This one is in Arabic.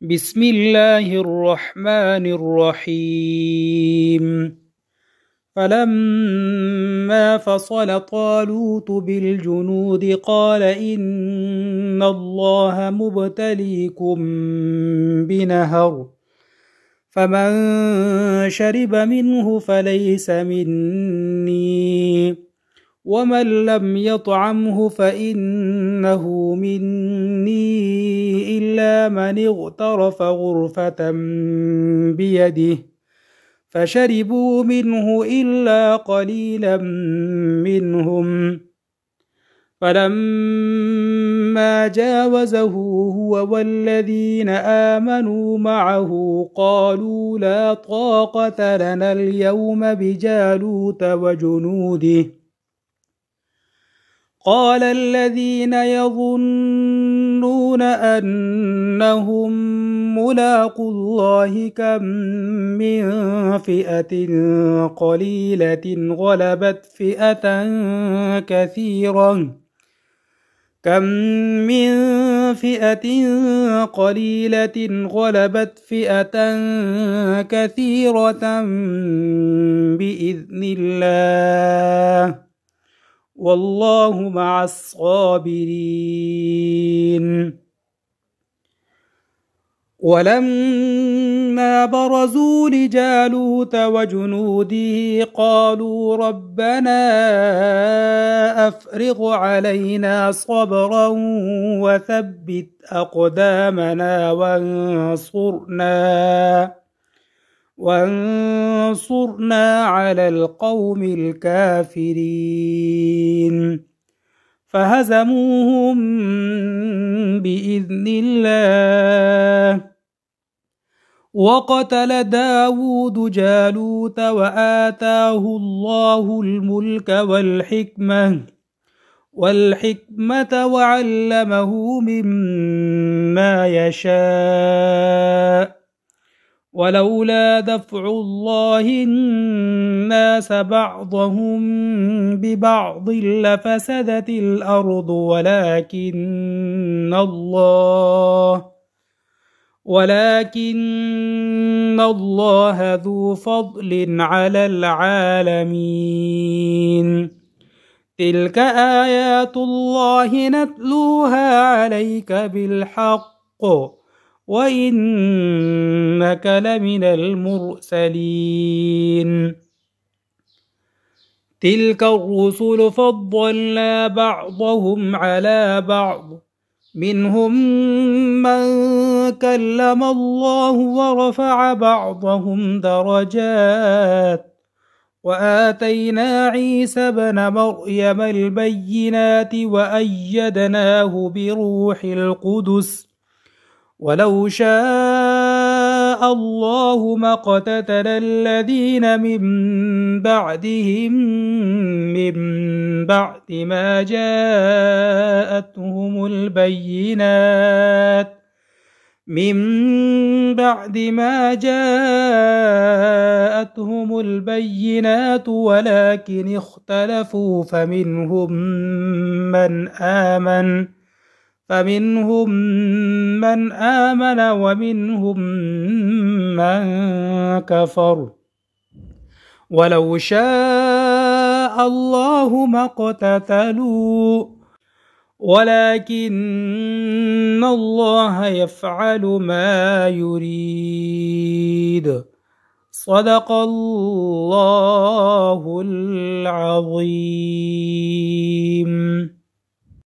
بسم الله الرحمن الرحيم فلما فصل طالوت بالجنود قال إن الله مبتليكم بنهر فمن شرب منه فليس مني ومن لم يطعمه فإنه مني إلا من اغترف غرفة بيده فشربوا منه إلا قليلا منهم فلما جاوزه هو والذين آمنوا معه قالوا لا طاقة لنا اليوم بجالوت وجنوده قال الذين يظنون أنهم ملاقو الله كم من فئة قليلة غلبت فئة كثيرة بإذن الله والله مع الصابرين ولما برزوا لجالوت وجنوده قالوا ربنا أفرغ علينا صبرا وثبت أقدامنا وانصرنا على القوم الكافرين فهزموهم بإذن الله وقتل داود جالوت وآتاه الله الملك والحكمة وعلمه مما يشاء ولولا دفع الله الناس بعضهم ببعض لفسدت الأرض ولكن الله ذو فضل على العالمين تلك آيات الله نتلوها عليك بالحق وإنك لمن المرسلين تلك الرسل فضلنا بعضهم على بعض منهم من كلم الله ورفع بعضهم درجات وآتينا عيسى ابن مريم البينات وأيدناه بروح القدس ولو شاء الله ما اقتتل الذين من بعدهم من بعد ما جاءتهم البينات ولكن اختلفوا فمنهم من آمن ومنهم من كفر ولو شاء الله ما اقتتلوا ولكن الله يفعل ما يريد صدق الله العظيم.